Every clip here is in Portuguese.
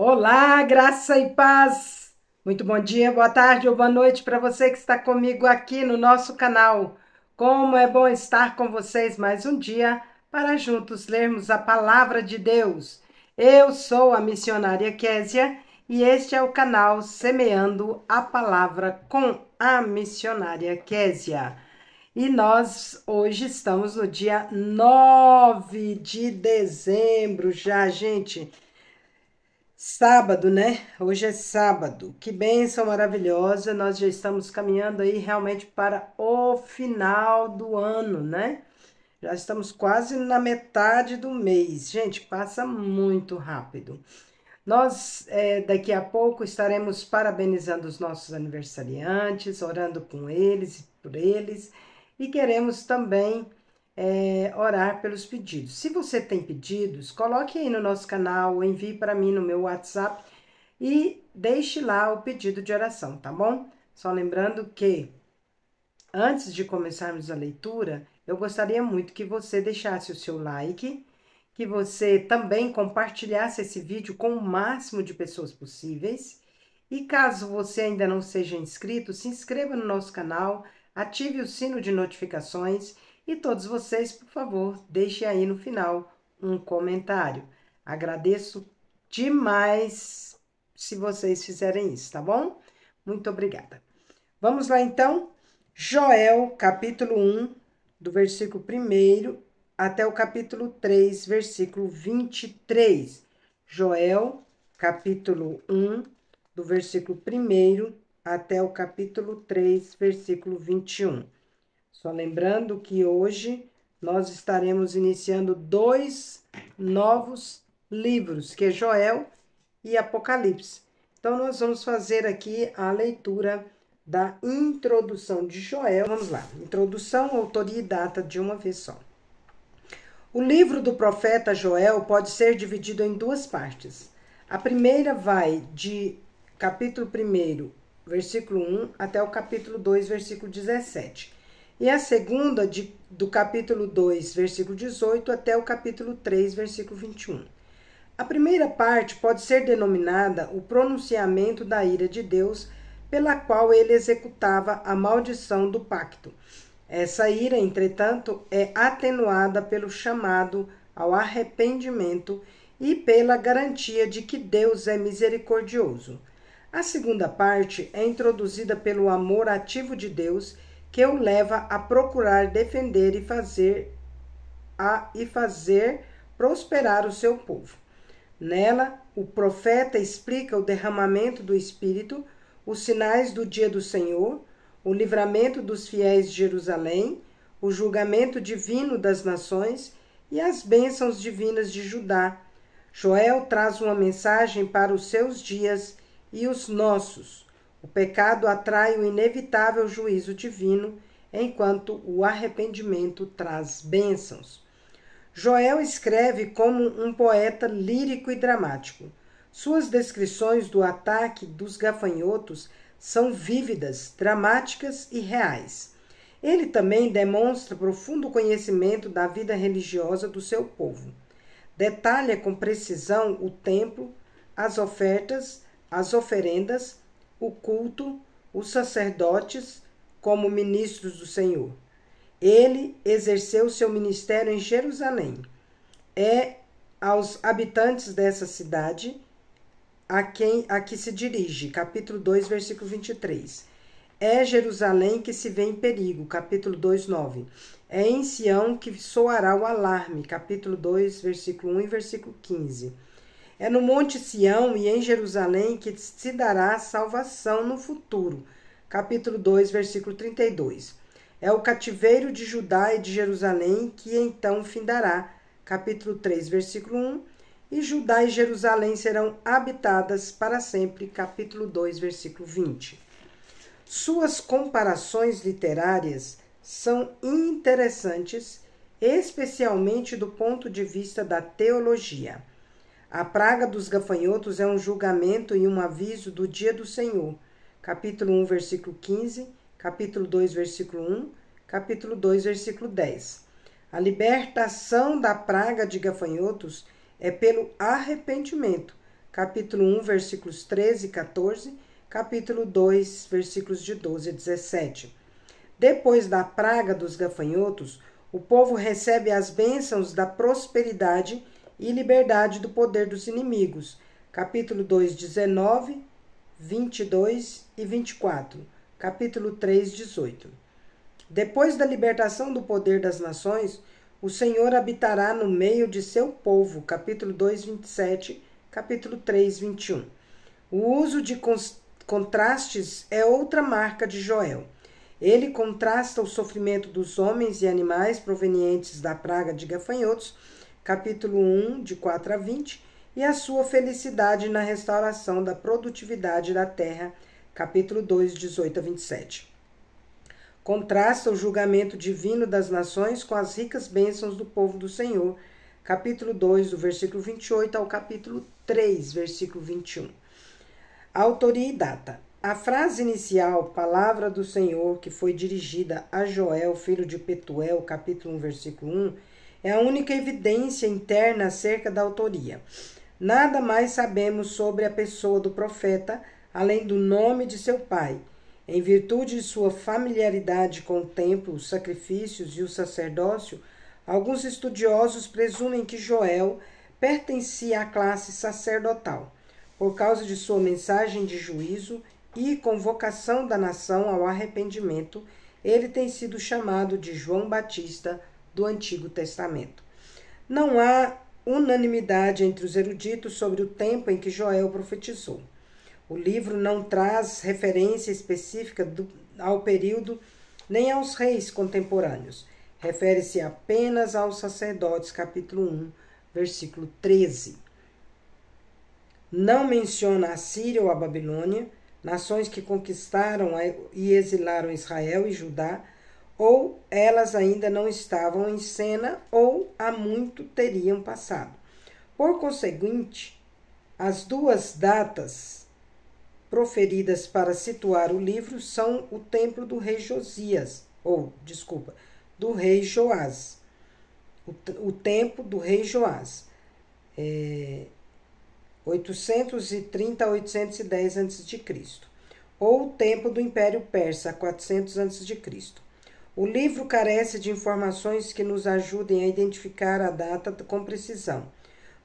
Olá, graça e paz. Muito bom dia, boa tarde ou boa noite para você que está comigo aqui no nosso canal. Como é bom estar com vocês mais um dia para juntos lermos a palavra de Deus. Eu sou a missionária Késia e este é o canal Semeando a Palavra com a missionária Késia. E nós hoje estamos no dia 9 de dezembro já, gente. Sábado, né? Hoje é sábado. Que bênção maravilhosa. Nós já estamos caminhando aí realmente para o final do ano, né? Já estamos quase na metade do mês. Gente, passa muito rápido. Nós, daqui a pouco, estaremos parabenizando os nossos aniversariantes, orando com eles e por eles. E queremos também orar pelos pedidos. Se você tem pedidos, coloque aí no nosso canal, envie para mim no meu WhatsApp e deixe lá o pedido de oração, tá bom? Só lembrando que, antes de começarmos a leitura, eu gostaria muito que você deixasse o seu like, que você também compartilhasse esse vídeo com o máximo de pessoas possíveis. E caso você ainda não seja inscrito, se inscreva no nosso canal, ative o sino de notificações e todos vocês, por favor, deixem aí no final um comentário. Agradeço demais se vocês fizerem isso, tá bom? Muito obrigada. Vamos lá então? Joel, capítulo 1, do versículo 1 até o capítulo 3, versículo 23. Joel, capítulo 1, do versículo 1 até o capítulo 3, versículo 21. Só lembrando que hoje nós estaremos iniciando 2 novos livros, que é Joel e Apocalipse. Então, nós vamos fazer aqui a leitura da introdução de Joel. Vamos lá. Introdução, autoria e data de uma vez só. O livro do profeta Joel pode ser dividido em duas partes. A primeira vai de capítulo 1, versículo 1, até o capítulo 2, versículo 17. E a segunda do capítulo 2, versículo 18, até o capítulo 3, versículo 21. A primeira parte pode ser denominada o pronunciamento da ira de Deus, pela qual ele executava a maldição do pacto. Essa ira, entretanto, é atenuada pelo chamado ao arrependimento e pela garantia de que Deus é misericordioso. A segunda parte é introduzida pelo amor ativo de Deus, que o leva a procurar defender e fazer prosperar o seu povo. Nela, o profeta explica o derramamento do Espírito, os sinais do dia do Senhor, o livramento dos fiéis de Jerusalém, o julgamento divino das nações e as bênçãos divinas de Judá. Joel traz uma mensagem para os seus dias e os nossos. O pecado atrai o inevitável juízo divino, enquanto o arrependimento traz bênçãos. Joel escreve como um poeta lírico e dramático. Suas descrições do ataque dos gafanhotos são vívidas, dramáticas e reais. Ele também demonstra profundo conhecimento da vida religiosa do seu povo. Detalha com precisão o templo, as ofertas, as oferendas, o culto, os sacerdotes como ministros do Senhor. Ele exerceu seu ministério em Jerusalém. É aos habitantes dessa cidade a que se dirige, capítulo 2, versículo 23. É Jerusalém que se vê em perigo, capítulo 2, 9. É em Sião que soará o alarme, capítulo 2, versículo 1 e versículo 15. É no Monte Sião e em Jerusalém que se dará a salvação no futuro. Capítulo 2, versículo 32. É o cativeiro de Judá e de Jerusalém que então findará. Capítulo 3, versículo 1. E Judá e Jerusalém serão habitadas para sempre. Capítulo 2, versículo 20. Suas comparações literárias são interessantes, especialmente do ponto de vista da teologia. A praga dos gafanhotos é um julgamento e um aviso do dia do Senhor. Capítulo 1, versículo 15, capítulo 2, versículo 1, capítulo 2, versículo 10. A libertação da praga de gafanhotos é pelo arrependimento. capítulo 1, versículos 13 e 14, capítulo 2, versículos de 12 a 17. Depois da praga dos gafanhotos, o povo recebe as bênçãos da prosperidade e liberdade do poder dos inimigos. Capítulo 2, 19, 22 e 24. Capítulo 3, 18. Depois da libertação do poder das nações, o Senhor habitará no meio de seu povo. Capítulo 2, 27. Capítulo 3, 21. O uso de contrastes é outra marca de Joel. Ele contrasta o sofrimento dos homens e animais provenientes da praga de gafanhotos, capítulo 1, de 4 a 20, e a sua felicidade na restauração da produtividade da terra, capítulo 2, 18 a 27. Contrasta o julgamento divino das nações com as ricas bênçãos do povo do Senhor, capítulo 2, do versículo 28 ao capítulo 3, versículo 21. Autoria e data. A frase inicial, palavra do Senhor, que foi dirigida a Joel, filho de Petuel, capítulo 1, versículo 1, é a única evidência interna acerca da autoria. Nada mais sabemos sobre a pessoa do profeta, além do nome de seu pai. Em virtude de sua familiaridade com o templo, os sacrifícios e o sacerdócio, alguns estudiosos presumem que Joel pertencia à classe sacerdotal, por causa de sua mensagem de juízo e convocação da nação ao arrependimento. Ele tem sido chamado de João Batista do Antigo Testamento. Não há unanimidade entre os eruditos sobre o tempo em que Joel profetizou. O livro não traz referência específica ao período nem aos reis contemporâneos. Refere-se apenas aos sacerdotes, capítulo 1, versículo 13. Não menciona a Síria ou a Babilônia, nações que conquistaram e exilaram Israel e Judá, ou elas ainda não estavam em cena ou há muito teriam passado. Por conseguinte, as duas datas proferidas para situar o livro são o templo do rei do rei Joás. O templo do rei Joás. 830 a 810 a.C., ou o tempo do Império Persa, 400 a.C. O livro carece de informações que nos ajudem a identificar a data com precisão.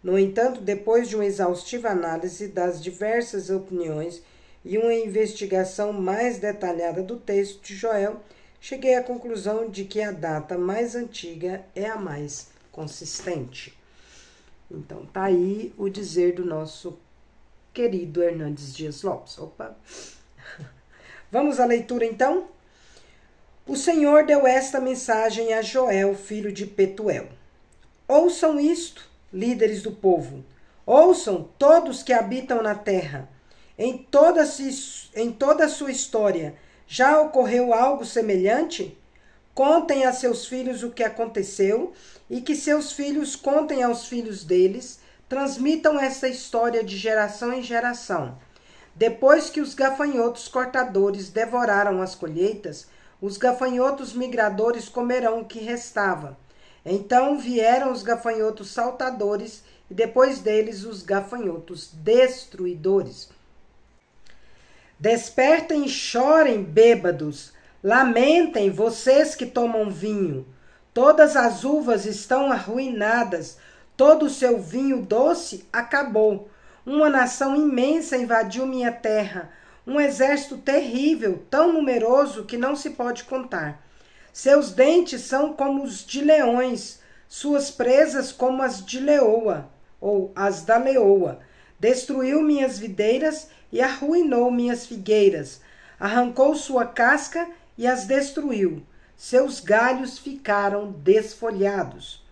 No entanto, depois de uma exaustiva análise das diversas opiniões e uma investigação mais detalhada do texto de Joel, cheguei à conclusão de que a data mais antiga é a mais consistente. Então, tá aí o dizer do nosso querido Hernandes Dias Lopes. Opa! Vamos à leitura, então? O Senhor deu esta mensagem a Joel, filho de Petuel. Ouçam isto, líderes do povo. Ouçam todos que habitam na terra. Em toda a sua história, já ocorreu algo semelhante? Contem a seus filhos o que aconteceu e que seus filhos contem aos filhos deles, transmitam essa história de geração em geração. Depois que os gafanhotos cortadores devoraram as colheitas, os gafanhotos migradores comerão o que restava. Então vieram os gafanhotos saltadores e depois deles os gafanhotos destruidores. Despertem e chorem, bêbados. Lamentem, vocês que tomam vinho. Todas as uvas estão arruinadas. Todo o seu vinho doce acabou. Uma nação imensa invadiu minha terra. Um exército terrível, tão numeroso que não se pode contar. Seus dentes são como os de leões, suas presas como as de leoa, ou as da leoa. Destruiu minhas videiras e arruinou minhas figueiras. Arrancou sua casca e as destruiu. Seus galhos ficaram desfolhados.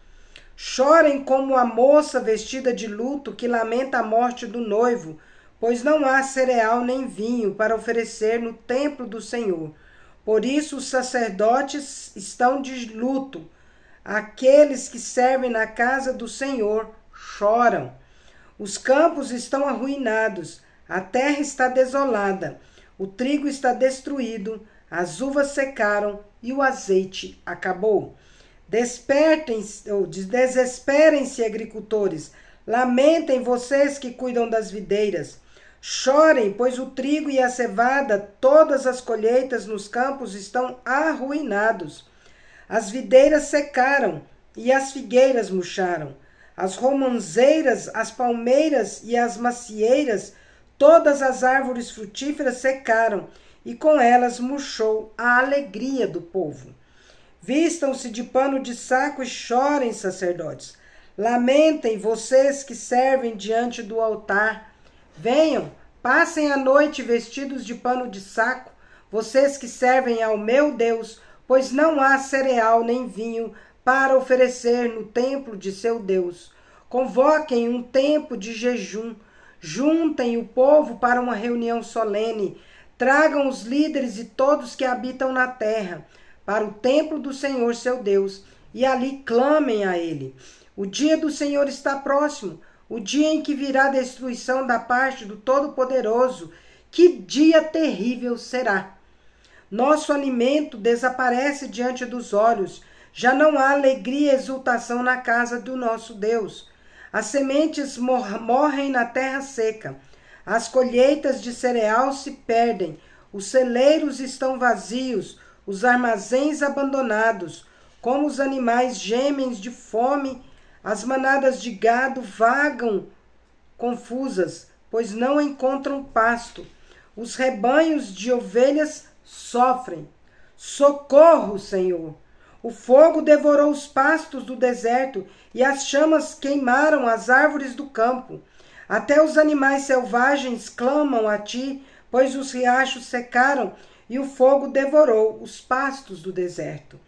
Chorem como a moça vestida de luto que lamenta a morte do noivo, pois não há cereal nem vinho para oferecer no templo do Senhor. Por isso os sacerdotes estão de luto. Aqueles que servem na casa do Senhor choram. Os campos estão arruinados, a terra está desolada, o trigo está destruído, as uvas secaram e o azeite acabou. Desesperem-se, agricultores, Lamentem vocês que cuidam das videiras. Chorem, pois o trigo e a cevada, todas as colheitas nos campos estão arruinados. As videiras secaram e as figueiras murcharam. As romãzeiras, as palmeiras e as macieiras, todas as árvores frutíferas secaram, e com elas murchou a alegria do povo. Vistam-se de pano de saco e chorem, sacerdotes. Lamentem vocês que servem diante do altar. Venham, passem a noite vestidos de pano de saco, vocês que servem ao meu Deus, pois não há cereal nem vinho para oferecer no templo de seu Deus. Convoquem um tempo de jejum, juntem o povo para uma reunião solene, tragam os líderes e todos que habitam na terra para o templo do Senhor seu Deus, e ali clamem a ele. O dia do Senhor está próximo, o dia em que virá a destruição da parte do Todo-Poderoso. Que dia terrível será! Nosso alimento desaparece diante dos olhos, já não há alegria e exultação na casa do nosso Deus. As sementes morrem na terra seca, as colheitas de cereal se perdem, os celeiros estão vazios, os armazéns abandonados, como os animais gemem de fome, as manadas de gado vagam confusas, pois não encontram pasto. Os rebanhos de ovelhas sofrem. Socorro, Senhor! O fogo devorou os pastos do deserto e as chamas queimaram as árvores do campo. Até os animais selvagens clamam a ti, pois os riachos secaram e o fogo devorou os pastos do deserto.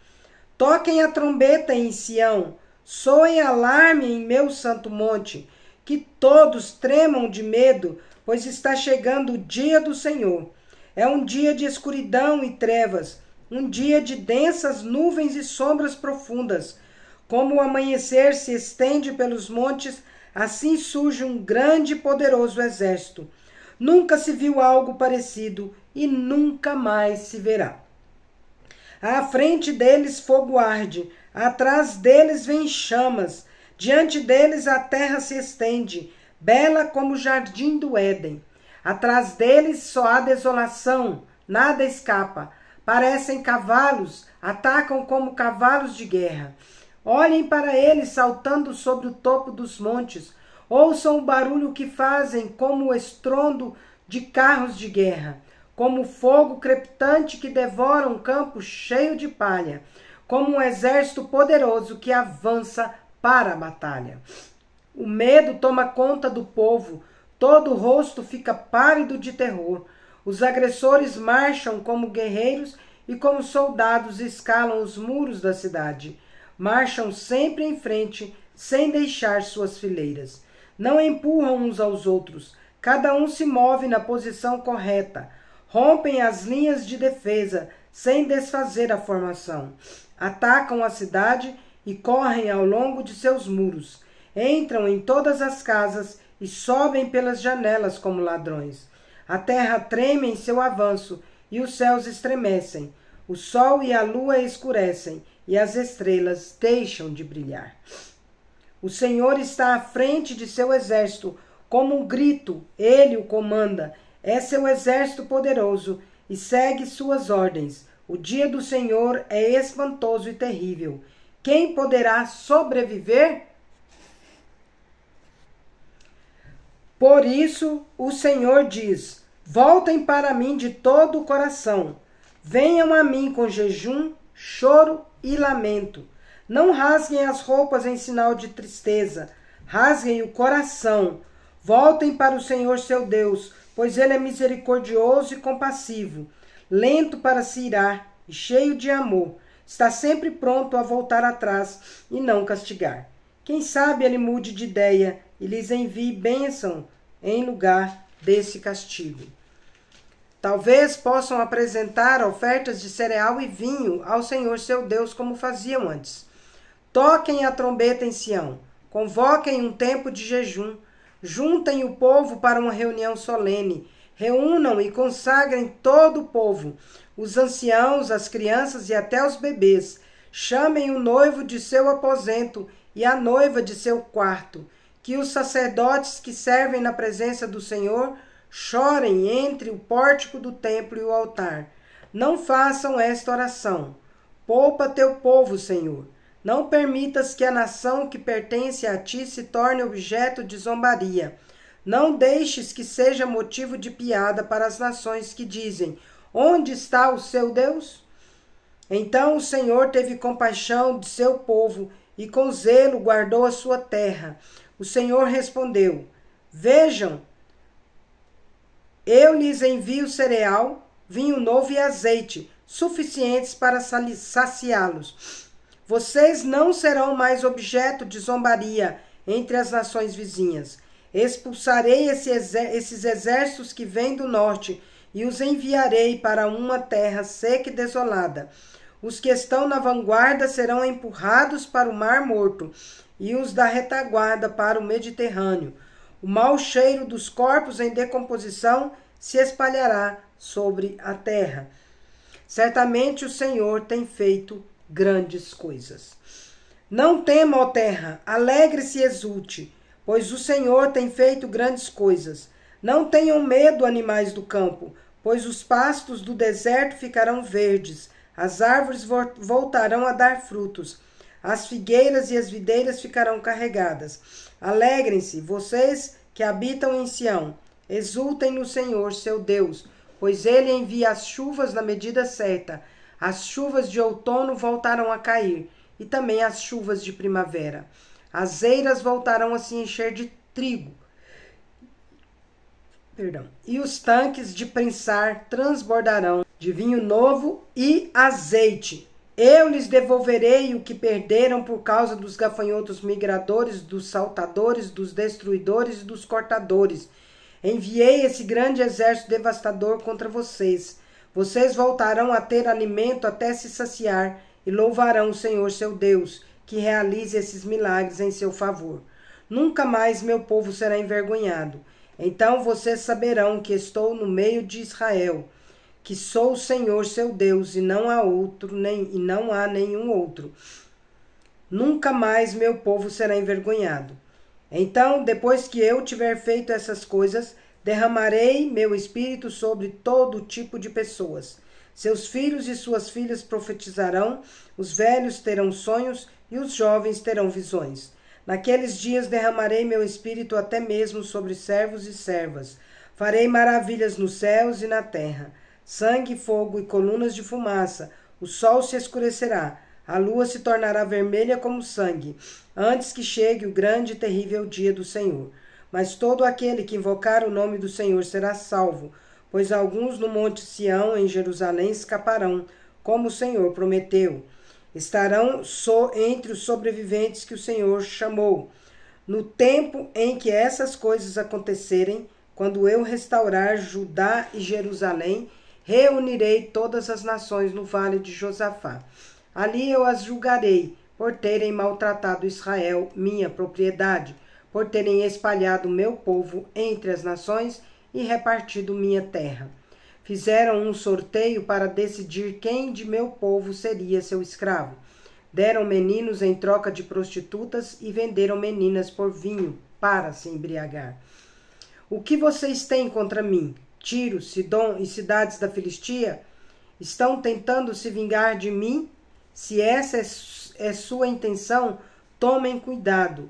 Toquem a trombeta em Sião, soem alarme em meu santo monte, que todos tremam de medo, pois está chegando o dia do Senhor. É um dia de escuridão e trevas, um dia de densas nuvens e sombras profundas. Como o amanhecer se estende pelos montes, assim surge um grande e poderoso exército. Nunca se viu algo parecido e nunca mais se verá. À frente deles fogo arde, atrás deles vêm chamas, diante deles a terra se estende, bela como o jardim do Éden. Atrás deles só há desolação, nada escapa. Parecem cavalos, atacam como cavalos de guerra. Olhem para eles saltando sobre o topo dos montes. Ouçam o barulho que fazem, como o estrondo de carros de guerra, como fogo crepitante que devora um campo cheio de palha, como um exército poderoso que avança para a batalha. O medo toma conta do povo, todo o rosto fica pálido de terror. Os agressores marcham como guerreiros e como soldados escalam os muros da cidade. Marcham sempre em frente, sem deixar suas fileiras. Não empurram uns aos outros. Cada um se move na posição correta. Rompem as linhas de defesa, sem desfazer a formação. Atacam a cidade e correm ao longo de seus muros. Entram em todas as casas e sobem pelas janelas como ladrões. A terra treme em seu avanço e os céus estremecem. O sol e a lua escurecem e as estrelas deixam de brilhar. O Senhor está à frente de seu exército, como um grito, ele o comanda. É seu exército poderoso e segue suas ordens. O dia do Senhor é espantoso e terrível. Quem poderá sobreviver? Por isso o Senhor diz: voltem para mim de todo o coração. Venham a mim com jejum, choro e lamento. Não rasguem as roupas em sinal de tristeza. Rasguem o coração. Voltem para o Senhor seu Deus, pois ele é misericordioso e compassivo, lento para se irar e cheio de amor. Está sempre pronto a voltar atrás e não castigar. Quem sabe ele mude de ideia e lhes envie bênção em lugar desse castigo. Talvez possam apresentar ofertas de cereal e vinho ao Senhor seu Deus como faziam antes. Toquem a trombeta em Sião, convoquem um tempo de jejum, juntem o povo para uma reunião solene, reúnam e consagrem todo o povo, os anciãos, as crianças e até os bebês. Chamem o noivo de seu aposento e a noiva de seu quarto. que os sacerdotes que servem na presença do Senhor chorem entre o pórtico do templo e o altar. Não façam esta oração. Poupa teu povo, Senhor. Não permitas que a nação que pertence a ti se torne objeto de zombaria. Não deixes que seja motivo de piada para as nações que dizem: onde está o seu Deus? Então o Senhor teve compaixão de seu povo e com zelo guardou a sua terra. O Senhor respondeu: vejam, eu lhes envio cereal, vinho novo e azeite, suficientes para saciá-los. Vocês não serão mais objeto de zombaria entre as nações vizinhas. Expulsarei esses exércitos que vêm do norte e os enviarei para uma terra seca e desolada. Os que estão na vanguarda serão empurrados para o Mar Morto e os da retaguarda para o Mediterrâneo. O mau cheiro dos corpos em decomposição se espalhará sobre a terra. Certamente o Senhor tem feito grandes coisas. Não tema, ó terra, alegre-se e exulte, pois o Senhor tem feito grandes coisas. Não tenham medo, animais do campo, pois os pastos do deserto ficarão verdes, as árvores voltarão a dar frutos, as figueiras e as videiras ficarão carregadas. Alegrem-se, vocês que habitam em Sião, exultem no Senhor, seu Deus, pois ele envia as chuvas na medida certa. As chuvas de outono voltarão a cair, e também as chuvas de primavera. As eiras voltarão a se encher de trigo, e os tanques de prensar transbordarão de vinho novo e azeite. Eu lhes devolverei o que perderam por causa dos gafanhotos migradores, dos saltadores, dos destruidores e dos cortadores. Enviei esse grande exército devastador contra vocês. Vocês voltarão a ter alimento até se saciar e louvarão o Senhor seu Deus, que realize esses milagres em seu favor. Nunca mais meu povo será envergonhado. Então vocês saberão que estou no meio de Israel, que sou o Senhor seu Deus e não há outro, e não há nenhum outro. Nunca mais meu povo será envergonhado. Então, depois que eu tiver feito essas coisas, derramarei meu espírito sobre todo tipo de pessoas. Seus filhos e suas filhas profetizarão, os velhos terão sonhos e os jovens terão visões. Naqueles dias derramarei meu espírito até mesmo sobre servos e servas. Farei maravilhas nos céus e na terra. Sangue, fogo e colunas de fumaça. O sol se escurecerá. A lua se tornará vermelha como sangue, antes que chegue o grande e terrível dia do Senhor. Mas todo aquele que invocar o nome do Senhor será salvo, pois alguns no monte Sião, em Jerusalém, escaparão, como o Senhor prometeu. Estarão entre os sobreviventes que o Senhor chamou. No tempo em que essas coisas acontecerem, quando eu restaurar Judá e Jerusalém, reunirei todas as nações no vale de Josafá. Ali eu as julgarei, por terem maltratado Israel, minha propriedade, por terem espalhado meu povo entre as nações e repartido minha terra. Fizeram um sorteio para decidir quem de meu povo seria seu escravo. Deram meninos em troca de prostitutas e venderam meninas por vinho para se embriagar. O que vocês têm contra mim? Tiro, Sidom e cidades da Filistia? Estão tentando se vingar de mim? Se essa é sua intenção, tomem cuidado.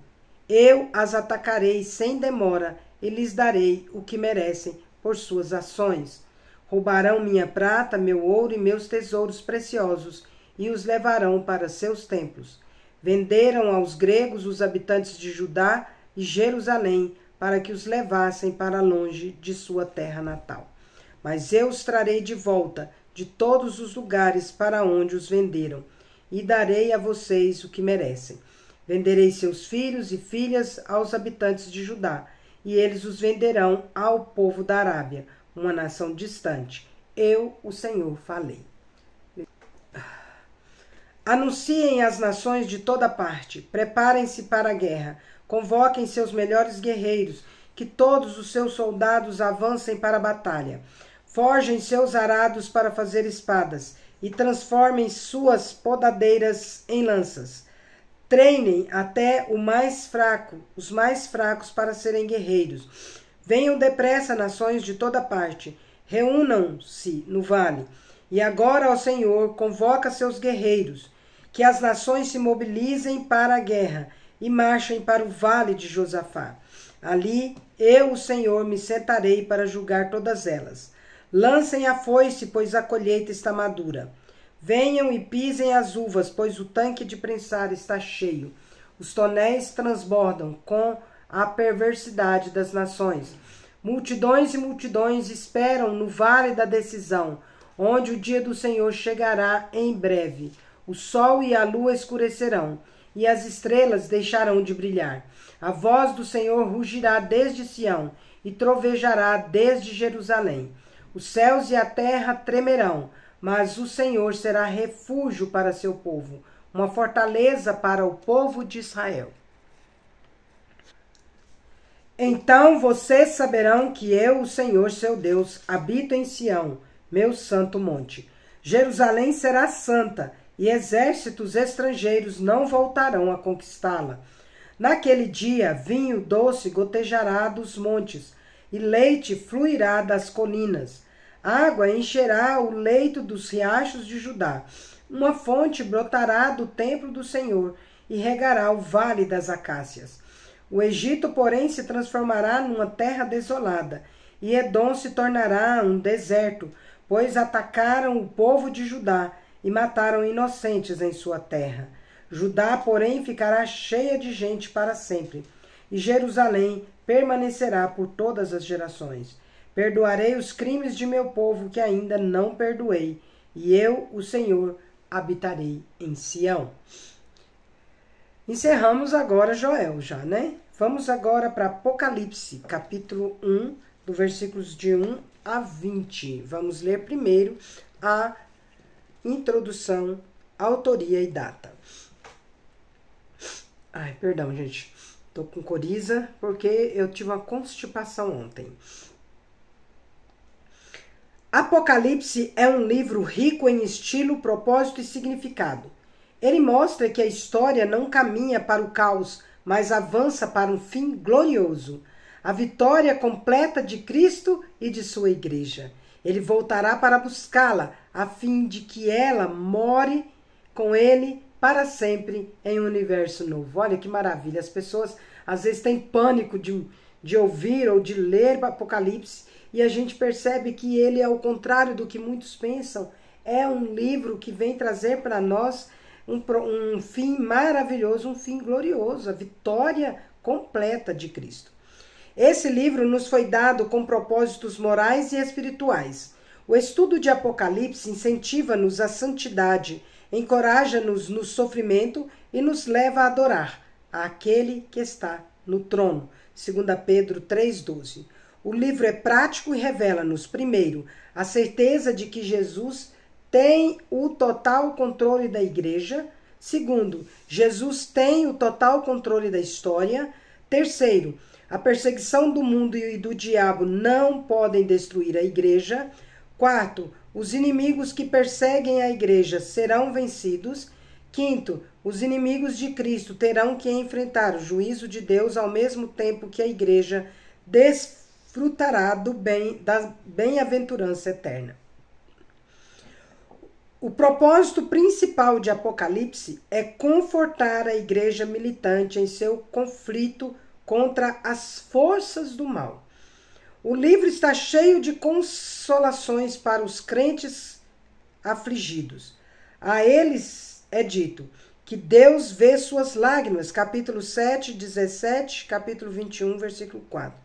Eu as atacarei sem demora e lhes darei o que merecem por suas ações. Roubarão minha prata, meu ouro e meus tesouros preciosos e os levarão para seus templos. Venderam aos gregos os habitantes de Judá e Jerusalém para que os levassem para longe de sua terra natal. Mas eu os trarei de volta de todos os lugares para onde os venderam, e darei a vocês o que merecem. Venderei seus filhos e filhas aos habitantes de Judá, e eles os venderão ao povo da Arábia, uma nação distante. Eu, o Senhor, falei. Anunciem às nações de toda parte, preparem-se para a guerra, convoquem seus melhores guerreiros, que todos os seus soldados avancem para a batalha. Forjem seus arados para fazer espadas, e transformem suas podadeiras em lanças. treinem até os mais fracos para serem guerreiros. Venham depressa, nações de toda parte, reúnam-se no vale. E agora, ó Senhor, convoca seus guerreiros, que as nações se mobilizem para a guerra e marchem para o vale de Josafá. Ali eu, o Senhor, me sentarei para julgar todas elas. Lancem a foice, pois a colheita está madura. Venham e pisem as uvas, pois o tanque de prensar está cheio. Os tonéis transbordam com a perversidade das nações. Multidões e multidões esperam no vale da decisão, onde o dia do Senhor chegará em breve. O sol e a lua escurecerão, e as estrelas deixarão de brilhar. A voz do Senhor rugirá desde Sião, e trovejará desde Jerusalém. Os céus e a terra tremerão, mas o Senhor será refúgio para seu povo, uma fortaleza para o povo de Israel. Então vocês saberão que eu, o Senhor, seu Deus, habito em Sião, meu santo monte. Jerusalém será santa, e exércitos estrangeiros não voltarão a conquistá-la. Naquele dia, vinho doce gotejará dos montes, e leite fluirá das colinas. Água encherá o leito dos riachos de Judá. Uma fonte brotará do templo do Senhor, e regará o vale das acácias. O Egito, porém, se transformará numa terra desolada, e Edom se tornará um deserto, pois atacaram o povo de Judá e mataram inocentes em sua terra. Judá, porém, ficará cheia de gente para sempre, e Jerusalém permanecerá por todas as gerações. Perdoarei os crimes de meu povo que ainda não perdoei, e eu, o Senhor, habitarei em Sião. Encerramos agora Joel já, né? Vamos agora para Apocalipse, capítulo 1, do versículos de 1 a 20. Vamos ler primeiro a introdução, autoria e data. Ai, perdão, gente. Tô com coriza porque eu tive uma constipação ontem. Apocalipse é um livro rico em estilo, propósito e significado. Ele mostra que a história não caminha para o caos, mas avança para um fim glorioso, a vitória completa de Cristo e de sua igreja. Ele voltará para buscá-la, a fim de que ela more com ele para sempre em um universo novo. Olha que maravilha, as pessoas às vezes têm pânico de ouvir ou de ler Apocalipse, e a gente percebe que ele, ao contrário do que muitos pensam, é um livro que vem trazer para nós um fim maravilhoso, um fim glorioso, a vitória completa de Cristo. Esse livro nos foi dado com propósitos morais e espirituais. O estudo de Apocalipse incentiva-nos à santidade, encoraja-nos no sofrimento e nos leva a adorar aquele que está no trono. 2 Pedro 3,12. O livro é prático e revela-nos, primeiro, a certeza de que Jesus tem o total controle da igreja. Segundo, Jesus tem o total controle da história. Terceiro, a perseguição do mundo e do diabo não podem destruir a igreja. Quarto, os inimigos que perseguem a igreja serão vencidos. Quinto, os inimigos de Cristo terão que enfrentar o juízo de Deus ao mesmo tempo que a igreja desfrutará da bem-aventurança eterna. O propósito principal de Apocalipse é confortar a igreja militante em seu conflito contra as forças do mal. O livro está cheio de consolações para os crentes afligidos. A eles é dito que Deus vê suas lágrimas, capítulo 7, 17, capítulo 21, versículo 4.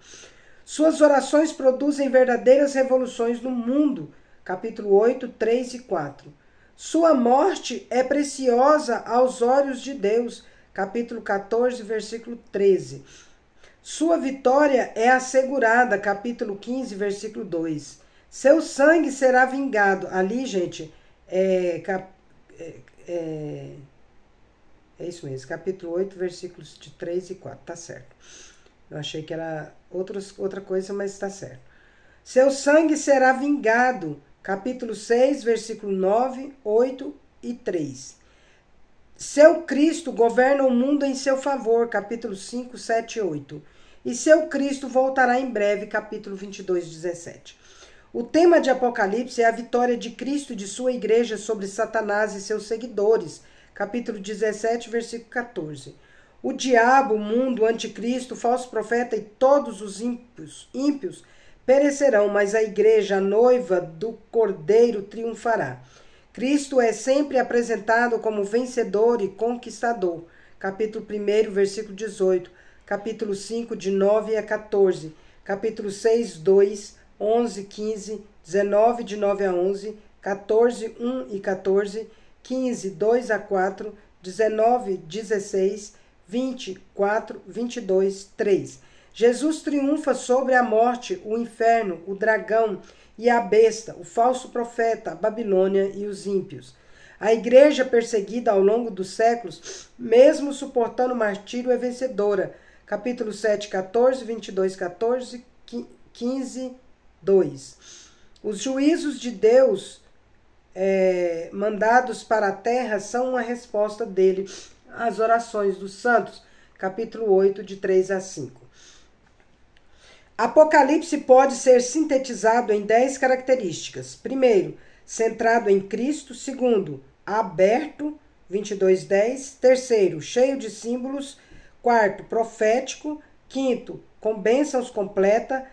Suas orações produzem verdadeiras revoluções no mundo, capítulo 8, 3 e 4. Sua morte é preciosa aos olhos de Deus, capítulo 14, versículo 13. Sua vitória é assegurada, capítulo 15, versículo 2. Seu sangue será vingado. Ali, gente, é isso mesmo, capítulo 8, versículos de 3 e 4, tá certo. Eu achei que era outra coisa, mas está certo. Seu sangue será vingado, capítulo 6, versículo 9, 8 e 3. Seu Cristo governa o mundo em seu favor, capítulo 5, 7 e 8. E seu Cristo voltará em breve, capítulo 22, 17. O tema de Apocalipse é a vitória de Cristo e de sua igreja sobre Satanás e seus seguidores, capítulo 17, versículo 14. O diabo, o mundo, o anticristo, o falso profeta e todos os ímpios perecerão, mas a igreja, a noiva do Cordeiro, triunfará. Cristo é sempre apresentado como vencedor e conquistador. Capítulo 1, versículo 18. Capítulo 5, de 9 a 14. Capítulo 6, 2, 11, 15, 19, de 9 a 11, 14, 1 e 14, 15, 2 a 4, 19, 16, 24, 22, 3. Jesus triunfa sobre a morte, o inferno, o dragão e a besta, o falso profeta, a Babilônia e os ímpios. A igreja perseguida ao longo dos séculos, mesmo suportando o martírio, é vencedora. Capítulo 7, 14, 22, 14, 15, 2. Os juízos de Deus mandados para a terra são uma resposta dele às orações dos santos. Capítulo 8, de 3 a 5. Apocalipse pode ser sintetizado em 10 características. Primeiro, centrado em Cristo. Segundo, aberto, 22:10. Terceiro, cheio de símbolos. Quarto, profético. Quinto, com bênçãos completa.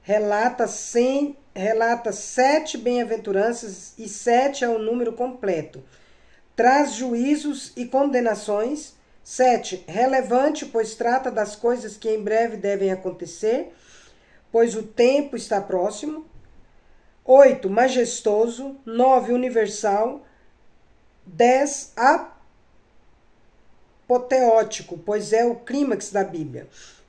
Relata 7 bem-aventuranças e 7 é o número completo. Traz juízos e condenações. 7, relevante, pois trata das coisas que em breve devem acontecer, pois o tempo está próximo. 8, majestoso. 9, universal. 10, apoteótico, pois é o clímax da Bíblia.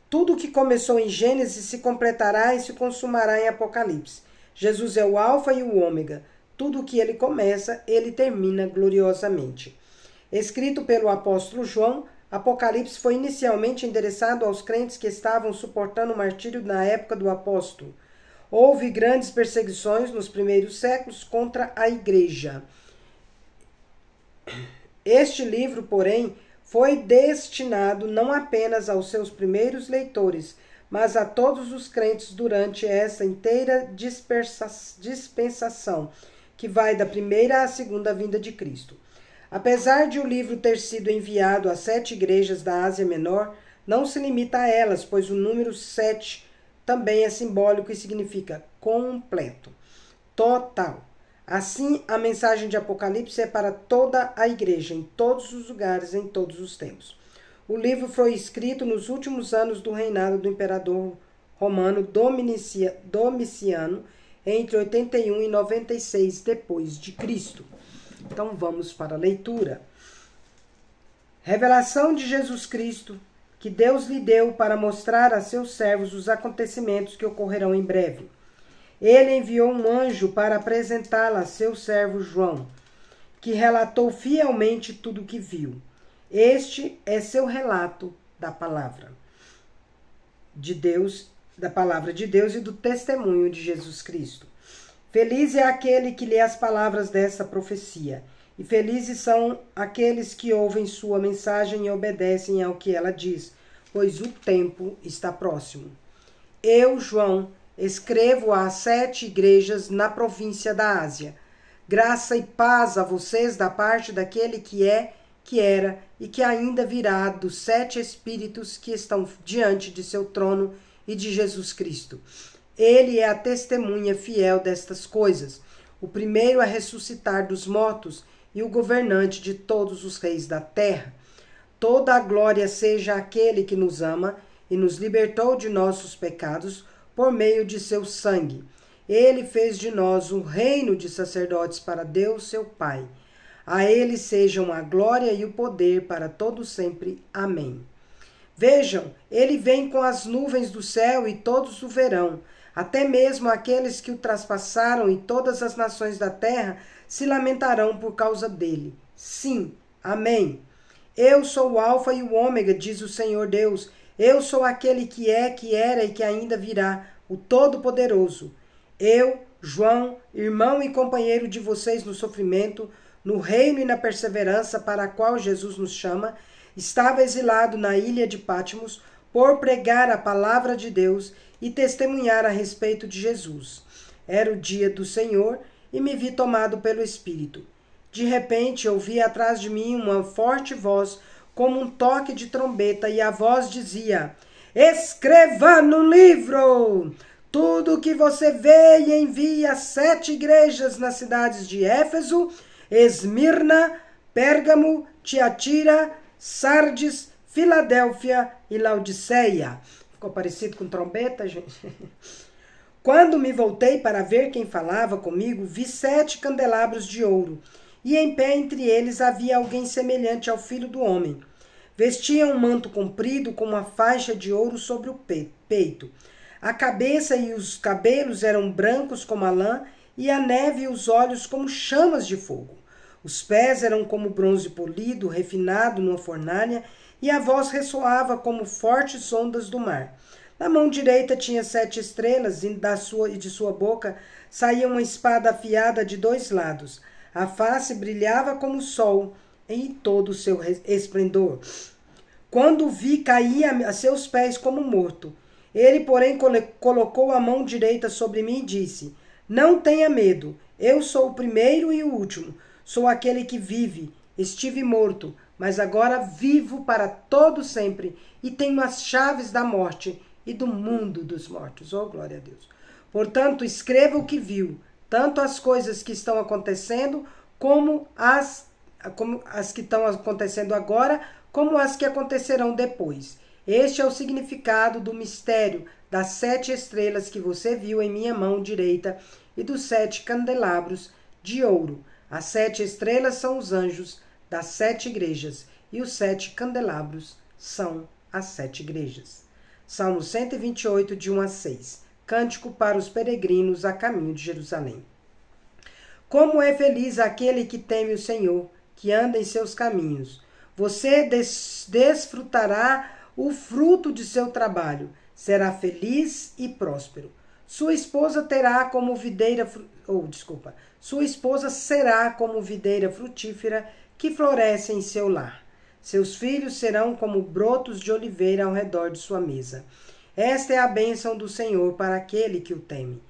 Tudo o que começou em Gênesis se completará e se consumará em Apocalipse. Jesus é o alfa e o ômega. Tudo o que ele começa, ele termina gloriosamente. Escrito pelo apóstolo João, Apocalipse foi inicialmente endereçado aos crentes que estavam suportando o martírio na época do apóstolo. Houve grandes perseguições nos primeiros séculos contra a igreja. Este livro, porém, foi destinado não apenas aos seus primeiros leitores, mas a todos os crentes durante essa inteira dispensação, que vai da primeira à segunda vinda de Cristo. Apesar de o livro ter sido enviado a 7 igrejas da Ásia Menor, não se limita a elas, pois o número 7 também é simbólico e significa completo, total. Assim, a mensagem de Apocalipse é para toda a igreja, em todos os lugares, em todos os tempos. O livro foi escrito nos últimos anos do reinado do imperador romano Domiciano, entre 81 e 96 depois de Cristo. Então vamos para a leitura. Revelação de Jesus Cristo, que Deus lhe deu para mostrar a seus servos os acontecimentos que ocorrerão em breve. Ele enviou um anjo para apresentá-la a seu servo João, que relatou fielmente tudo o que viu. Este é seu relato da palavra de Deus e do testemunho de Jesus Cristo. Feliz é aquele que lê as palavras desta profecia, e felizes são aqueles que ouvem sua mensagem e obedecem ao que ela diz, pois o tempo está próximo. Eu, João, escrevo às 7 igrejas na província da Ásia. Graça e paz a vocês da parte daquele que é, que era e que ainda virá, dos 7 espíritos que estão diante de seu trono e de Jesus Cristo. Ele é a testemunha fiel destas coisas, o primeiro a ressuscitar dos mortos e o governante de todos os reis da terra. Toda a glória seja àquele que nos ama e nos libertou de nossos pecados por meio de seu sangue. Ele fez de nós um reino de sacerdotes para Deus, seu Pai. A ele sejam a glória e o poder para todo sempre. Amém. Vejam, ele vem com as nuvens do céu e todos o verão. Até mesmo aqueles que o traspassaram e todas as nações da terra se lamentarão por causa dele. Sim, amém. Eu sou o alfa e o ômega, diz o Senhor Deus. Eu sou aquele que é, que era e que ainda virá, o Todo-Poderoso. Eu, João, irmão e companheiro de vocês no sofrimento, no reino e na perseverança para a qual Jesus nos chama, estava exilado na ilha de Patmos por pregar a palavra de Deus e testemunhar a respeito de Jesus. Era o dia do Senhor e me vi tomado pelo Espírito. De repente ouvi atrás de mim uma forte voz, como um toque de trombeta, e a voz dizia: escreva no livro tudo o que você vê e envie às 7 igrejas nas cidades de Éfeso, Esmirna, Pérgamo, Tiatira, Sardes, Filadélfia e Laodiceia. Ficou parecido com trombeta, gente? Quando me voltei para ver quem falava comigo, vi 7 candelabros de ouro, e em pé entre eles havia alguém semelhante ao Filho do Homem. Vestia um manto comprido com uma faixa de ouro sobre o peito. A cabeça e os cabelos eram brancos como a lã, e a neve e os olhos como chamas de fogo. Os pés eram como bronze polido, refinado numa fornalha, e a voz ressoava como fortes ondas do mar. Na mão direita tinha 7 estrelas, e de sua boca saía uma espada afiada de 2 lados. A face brilhava como o sol em todo o seu esplendor. Quando o vi, caía a seus pés como morto. Ele, porém, colocou a mão direita sobre mim e disse: não tenha medo, eu sou o primeiro e o último. Sou aquele que vive. Estive morto, mas agora vivo para todo sempre, e tenho as chaves da morte e do mundo dos mortos. Oh, glória a Deus. Portanto, escreva o que viu, tanto as coisas que estão acontecendo, como as que estão acontecendo agora, como as que acontecerão depois. Este é o significado do mistério das 7 estrelas que você viu em minha mão direita e dos 7 candelabros de ouro. As 7 estrelas são os anjos das 7 igrejas, e os 7 candelabros são as 7 igrejas. Salmo 128, de 1 a 6. Cântico para os peregrinos a caminho de Jerusalém. Como é feliz aquele que teme o Senhor, que anda em seus caminhos. Você desfrutará o fruto de seu trabalho, será feliz e próspero. Sua esposa terá como videira, sua esposa será como videira frutífera que floresce em seu lar. Seus filhos serão como brotos de oliveira ao redor de sua mesa. Esta é a bênção do Senhor para aquele que o teme.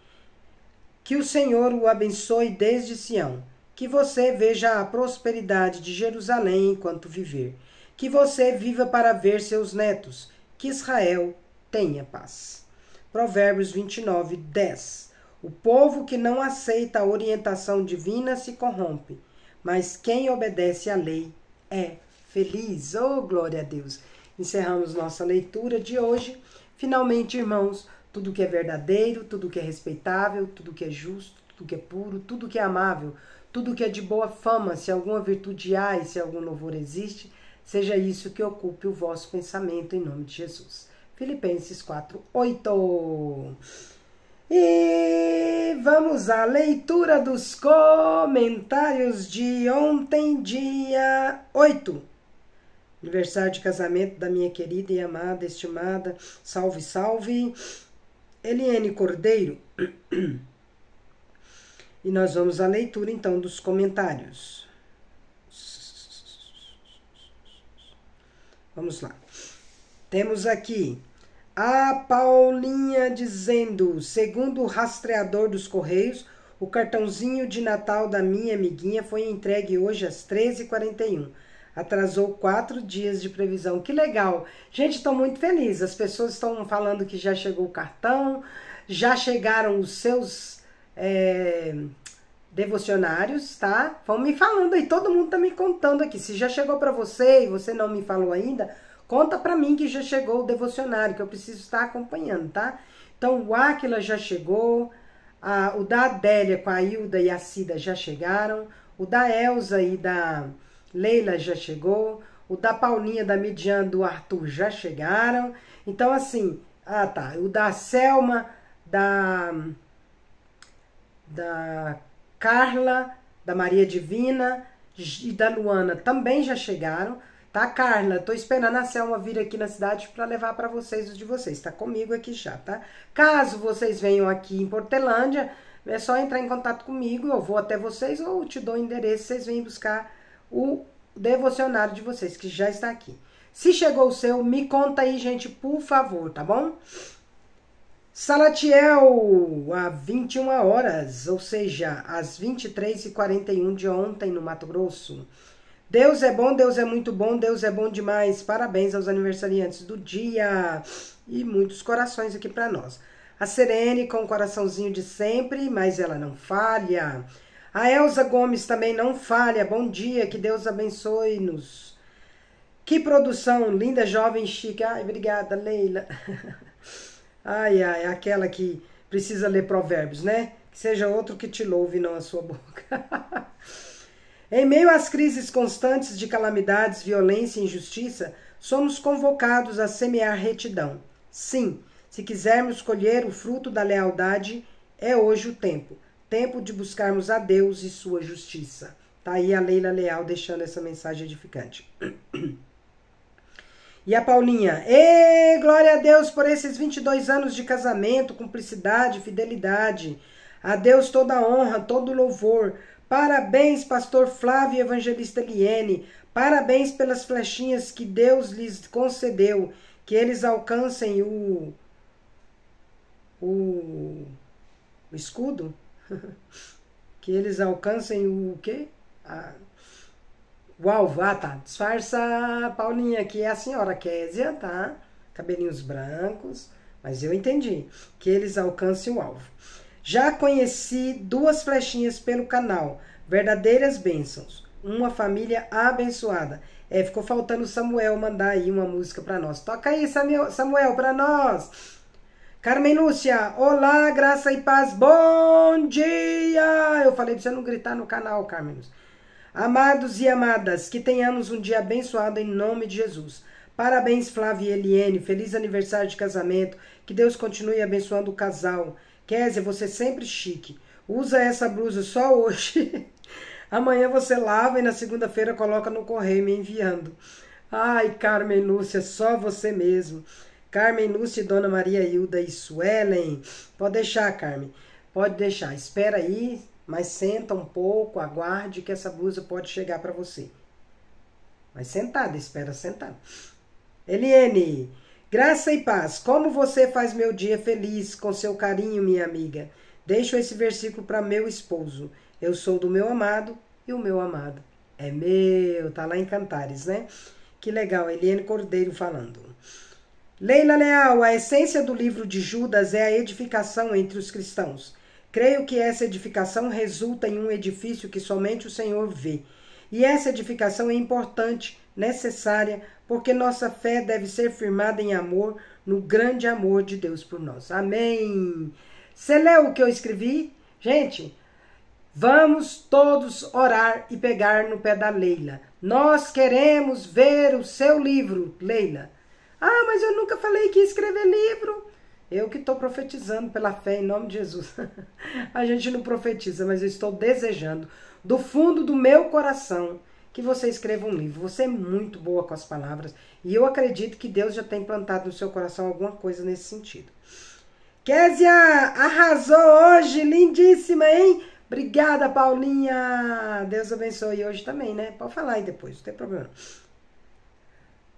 Que o Senhor o abençoe desde Sião. Que você veja a prosperidade de Jerusalém enquanto viver. Que você viva para ver seus netos. Que Israel tenha paz. Provérbios 29, 10. O povo que não aceita a orientação divina se corrompe, mas quem obedece à lei é feliz. Oh, glória a Deus! Encerramos nossa leitura de hoje. Finalmente, irmãos, tudo que é verdadeiro, tudo que é respeitável, tudo que é justo, tudo que é puro, tudo que é amável, tudo que é de boa fama, se alguma virtude há e se algum louvor existe, seja isso que ocupe o vosso pensamento em nome de Jesus. Filipenses 4, 8. E vamos à leitura dos comentários de ontem, dia 8. Aniversário de casamento da minha querida e amada, estimada, salve, salve, Eliane Cordeiro. E nós vamos à leitura, então, dos comentários. Vamos lá. Temos aqui a Paulinha dizendo: segundo o rastreador dos Correios, o cartãozinho de Natal da minha amiguinha foi entregue hoje às 13h41. Atrasou 4 dias de previsão. Que legal! Gente, estou muito feliz. As pessoas estão falando que já chegou o cartão, já chegaram os seus devocionários, tá? Vão me falando aí, todo mundo tá me contando aqui. Se já chegou para você e você não me falou ainda, conta para mim que já chegou o devocionário, que eu preciso estar acompanhando, tá? Então, o Áquila já chegou, o da Adélia com a Hilda e a Cida já chegaram, o da Elza e da Leila já chegou, o da Paulinha, da Midian, do Arthur já chegaram. Então, assim, o da Selma, da Carla, da Maria Divina e da Luana também já chegaram. Tá, Carla? Tô esperando a Selma vir aqui na cidade para levar para vocês os de vocês. Tá comigo aqui já, tá? Caso vocês venham aqui em Portelândia, é só entrar em contato comigo, eu vou até vocês ou te dou o endereço, vocês vêm buscar o devocionário de vocês, que já está aqui. Se chegou o seu, me conta aí, gente, por favor, tá bom? Salatiel, às 21 horas, ou seja, às 23h41 de ontem no Mato Grosso. Deus é bom, Deus é muito bom, Deus é bom demais. Parabéns aos aniversariantes do dia. E muitos corações aqui para nós. A Serene com o coraçãozinho de sempre, mas ela não falha. A Elza Gomes também não falha. Bom dia, que Deus abençoe-nos. Que produção, linda, jovem, chique. Ai, obrigada, Leila. Ai, ai, aquela que precisa ler provérbios, né? Que seja outro que te louve, não a sua boca. Em meio às crises constantes de calamidades, violência e injustiça, somos convocados a semear retidão. Sim, se quisermos colher o fruto da lealdade, é hoje o tempo. Tempo de buscarmos a Deus e sua justiça. Tá aí a Leila Leal deixando essa mensagem edificante. E a Paulinha, ê, glória a Deus por esses 22 anos de casamento, cumplicidade, fidelidade. A Deus toda a honra, todo o louvor. Parabéns, pastor Flávio e evangelista Eliene. Parabéns pelas flechinhas que Deus lhes concedeu. Que eles alcancem o escudo. Que eles alcancem o quê? O alvo. Ah, tá. Disfarça, Paulinha, que é a senhora Késia, tá? Cabelinhos brancos. Mas eu entendi. Que eles alcancem o alvo. Já conheci 2 flechinhas pelo canal. Verdadeiras bênçãos. Uma família abençoada. Ficou faltando o Samuel mandar aí uma música para nós. Toca aí, Samuel, para nós. Carmen Lúcia, olá, graça e paz. Bom dia! Eu falei pra você não gritar no canal, Carmen Lúcia. Amados e amadas, que tenhamos um dia abençoado em nome de Jesus. Parabéns, Flávia e Eliene. Feliz aniversário de casamento. Que Deus continue abençoando o casal. Kézia, você sempre chique. Usa essa blusa só hoje. Amanhã você lava e na segunda-feira coloca no correio me enviando. Ai, Carmen Lúcia, só você mesmo. Carmen Lúcia e Dona Maria Hilda e Suelen. Pode deixar, Carmen. Pode deixar. Espera aí, mas senta um pouco, aguarde que essa blusa pode chegar para você. Mas sentada, espera sentada. Eliene, graça e paz. Como você faz meu dia feliz com seu carinho, minha amiga. Deixo esse versículo para meu esposo. Eu sou do meu amado e o meu amado é meu. Tá lá em Cantares, né? Que legal, Eliane Cordeiro falando. Leila Leal, a essência do livro de Judas é a edificação entre os cristãos. Creio que essa edificação resulta em um edifício que somente o Senhor vê. E essa edificação é importante, necessária, porque nossa fé deve ser firmada em amor, no grande amor de Deus por nós. Amém! Você leu o que eu escrevi? Gente, vamos todos orar e pegar no pé da Leila. Nós queremos ver o seu livro, Leila. Ah, mas eu nunca falei que ia escrever livro. Eu que estou profetizando pela fé em nome de Jesus. A gente não profetiza, mas eu estou desejando do fundo do meu coração que você escreva um livro. Você é muito boa com as palavras e eu acredito que Deus já tem plantado no seu coração alguma coisa nesse sentido. Kézia, arrasou hoje, lindíssima, hein? Obrigada, Paulinha. Deus abençoe hoje também, né? Pode falar aí depois, não tem problema.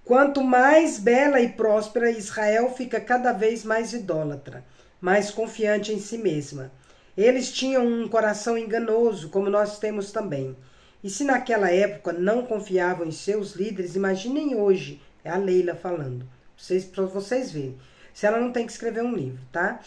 Quanto mais bela e próspera, Israel fica cada vez mais idólatra, mais confiante em si mesma. Eles tinham um coração enganoso, como nós temos também. E se naquela época não confiavam em seus líderes, imaginem hoje, é a Leila falando, para vocês verem. Se ela não tem que escrever um livro, tá?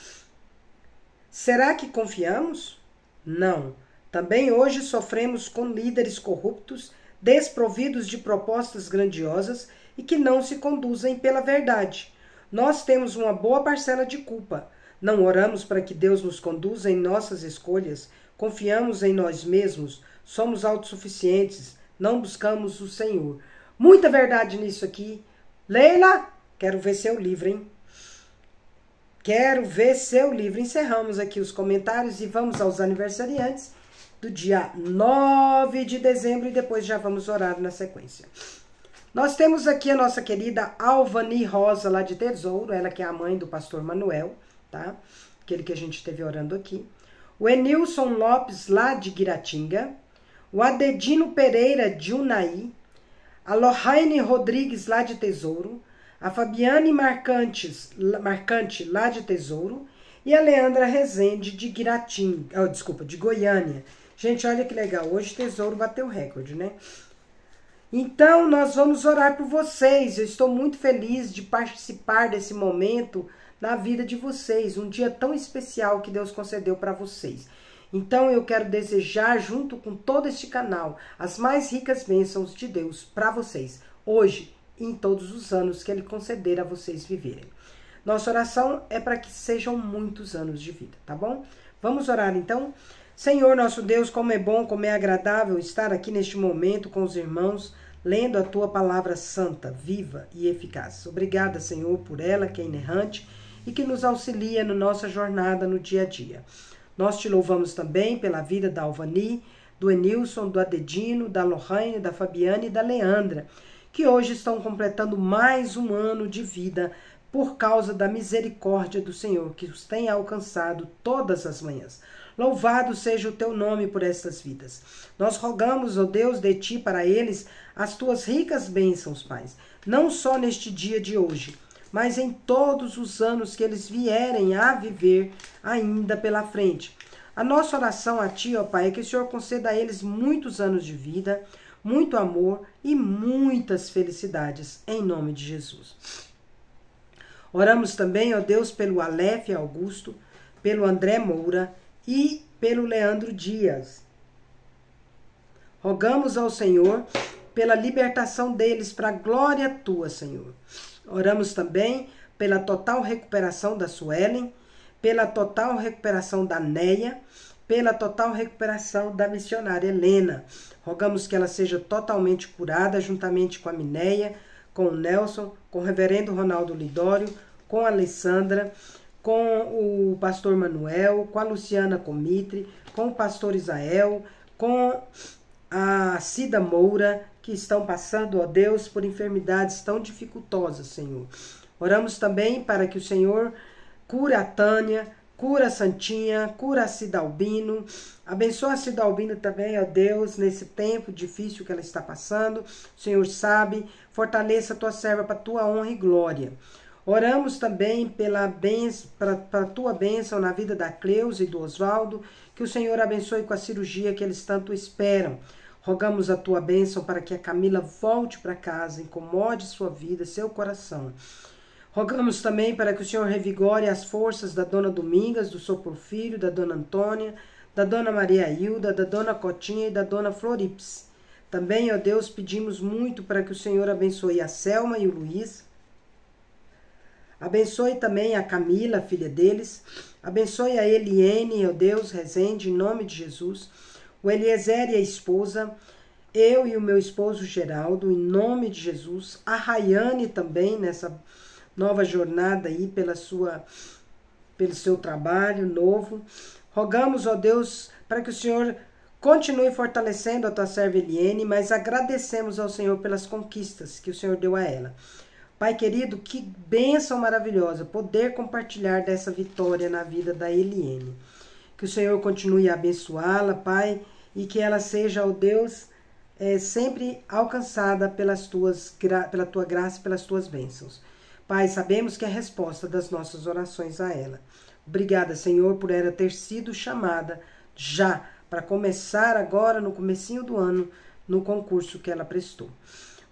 Será que confiamos? Não. Também hoje sofremos com líderes corruptos, desprovidos de propostas grandiosas e que não se conduzem pela verdade. Nós temos uma boa parcela de culpa. Não oramos para que Deus nos conduza em nossas escolhas, confiamos em nós mesmos, somos autossuficientes, não buscamos o Senhor. Muita verdade nisso aqui. Leila, quero ver seu livro, hein? Quero ver seu livro. Encerramos aqui os comentários e vamos aos aniversariantes do dia 9 de dezembro e depois já vamos orar na sequência. Nós temos aqui a nossa querida Alvani Rosa, lá de Tesouro, ela que é a mãe do pastor Manuel, tá? Aquele que a gente esteve orando aqui. o Enilson Lopes, lá de Guiratinga, o Adedino Pereira, de Unai, a Lohane Rodrigues, lá de Tesouro, a Fabiane Marcante, lá de Tesouro, e a Leandra Rezende, de de Goiânia. Gente, olha que legal, hoje Tesouro bateu recorde, né? Então, nós vamos orar por vocês. Eu estou muito feliz de participar desse momento na vida de vocês, um dia tão especial que Deus concedeu para vocês. Então, eu quero desejar, junto com todo este canal, as mais ricas bênçãos de Deus para vocês, hoje e em todos os anos que Ele conceder a vocês viverem. Nossa oração é para que sejam muitos anos de vida, tá bom? Vamos orar então? Senhor, nosso Deus, como é bom, como é agradável estar aqui neste momento com os irmãos, lendo a Tua palavra santa, viva e eficaz. Obrigada, Senhor, por ela que é inerrante e que nos auxilia na nossa jornada no dia a dia. Nós te louvamos também pela vida da Alvani, do Enilson, do Adedino, da Lohane, da Fabiane e da Leandra, que hoje estão completando mais um ano de vida por causa da misericórdia do Senhor, que os tem alcançado todas as manhãs. Louvado seja o teu nome por estas vidas. Nós rogamos, ó Deus, de ti para eles as tuas ricas bênçãos, Pai, não só neste dia de hoje, mas em todos os anos que eles vierem a viver ainda pela frente. A nossa oração a ti, ó Pai, é que o Senhor conceda a eles muitos anos de vida, muito amor e muitas felicidades, em nome de Jesus. Oramos também, ó Deus, pelo Aleph Augusto, pelo André Moura e pelo Leandro Dias. Rogamos ao Senhor pela libertação deles para a glória tua, Senhor. Oramos também pela total recuperação da Suelen, pela total recuperação da Neia, pela total recuperação da missionária Helena. Rogamos que ela seja totalmente curada, juntamente com a Mineia, com o Nelson, com o reverendo Ronaldo Lidório, com a Alessandra, com o pastor Manuel, com a Luciana Comitre, com o pastor Isael, com a Cida Moura, que estão passando, ó Deus, por enfermidades tão dificultosas, Senhor. Oramos também para que o Senhor cure a Tânia, cura a Santinha, cura a Cida Albino, abençoa a Cida Albino também, ó Deus, nesse tempo difícil que ela está passando. O Senhor sabe, fortaleça a tua serva para a tua honra e glória. Oramos também para a tua bênção na vida da Cleusa e do Oswaldo, que o Senhor abençoe com a cirurgia que eles tanto esperam. Rogamos a tua bênção para que a Camila volte para casa, incomode sua vida, seu coração. Rogamos também para que o Senhor revigore as forças da dona Domingas, do seu Porfírio, da dona Antônia, da dona Maria Hilda, da dona Cotinha e da dona Florips. Também, ó Deus, pedimos muito para que o Senhor abençoe a Selma e o Luiz. Abençoe também a Camila, filha deles. Abençoe a Eliene, ó Deus, Rezende, em nome de Jesus. O Eliezer e a esposa. Eu e o meu esposo Geraldo, em nome de Jesus. A Rayane também, nessa nova jornada aí, pelo seu trabalho novo. Rogamos, ó Deus, para que o Senhor continue fortalecendo a tua serva Eliene, mas agradecemos ao Senhor pelas conquistas que o Senhor deu a ela. Pai querido, que bênção maravilhosa poder compartilhar dessa vitória na vida da Eliene. Que o Senhor continue a abençoá-la, Pai, e que ela seja, ó Deus, sempre alcançada pela tua graça e pelas tuas bênçãos. Pai, sabemos que é a resposta das nossas orações a ela. Obrigada, Senhor, por ela ter sido chamada já para começar agora, no comecinho do ano, no concurso que ela prestou.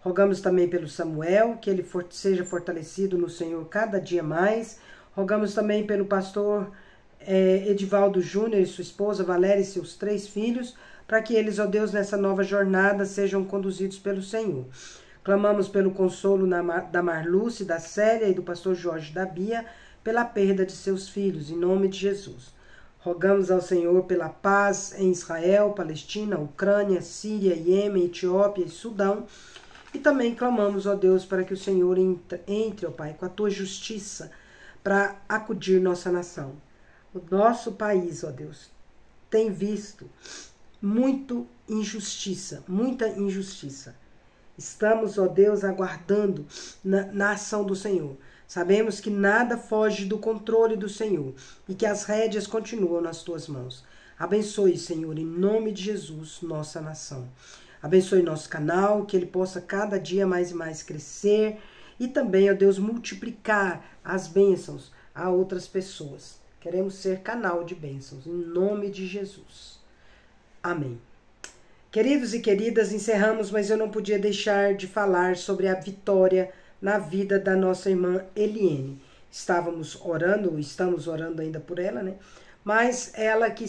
Rogamos também pelo Samuel, que ele seja fortalecido no Senhor cada dia mais. Rogamos também pelo pastor Edivaldo Júnior e sua esposa Valéria e seus 3 filhos, para que eles, ó Deus, nessa nova jornada sejam conduzidos pelo Senhor. Clamamos pelo consolo da Marluce, da Célia e do pastor Jorge da Bia, pela perda de seus filhos, em nome de Jesus. Rogamos ao Senhor pela paz em Israel, Palestina, Ucrânia, Síria, Iêmen, Etiópia e Sudão. E também clamamos, ó Deus, para que o Senhor entre, ó Pai, com a tua justiça para acudir nossa nação. O nosso país, ó Deus, tem visto muita injustiça. Estamos, ó Deus, aguardando na ação do Senhor. Sabemos que nada foge do controle do Senhor e que as rédeas continuam nas tuas mãos. Abençoe, Senhor, em nome de Jesus, nossa nação. Abençoe nosso canal, que ele possa cada dia mais e mais crescer e também, ó Deus, multiplicar as bênçãos a outras pessoas. Queremos ser canal de bênçãos, em nome de Jesus. Amém. Queridos e queridas, encerramos, mas eu não podia deixar de falar sobre a vitória na vida da nossa irmã Eliene. Estamos orando ainda por ela, né? Mas ela que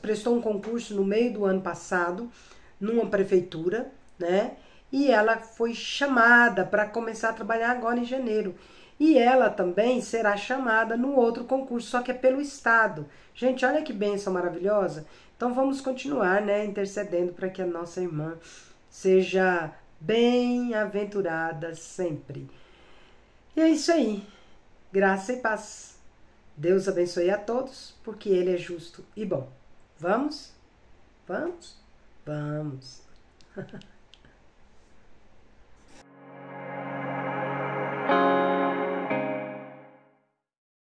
prestou um concurso no meio do ano passado, numa prefeitura, né? E ela foi chamada para começar a trabalhar agora em janeiro. E ela também será chamada no outro concurso, só que é pelo Estado. Gente, olha que bênção maravilhosa. Então vamos continuar, né, intercedendo para que a nossa irmã seja bem-aventurada sempre. E é isso aí. Graça e paz. Deus abençoe a todos, porque Ele é justo e bom. Vamos? Vamos? Vamos.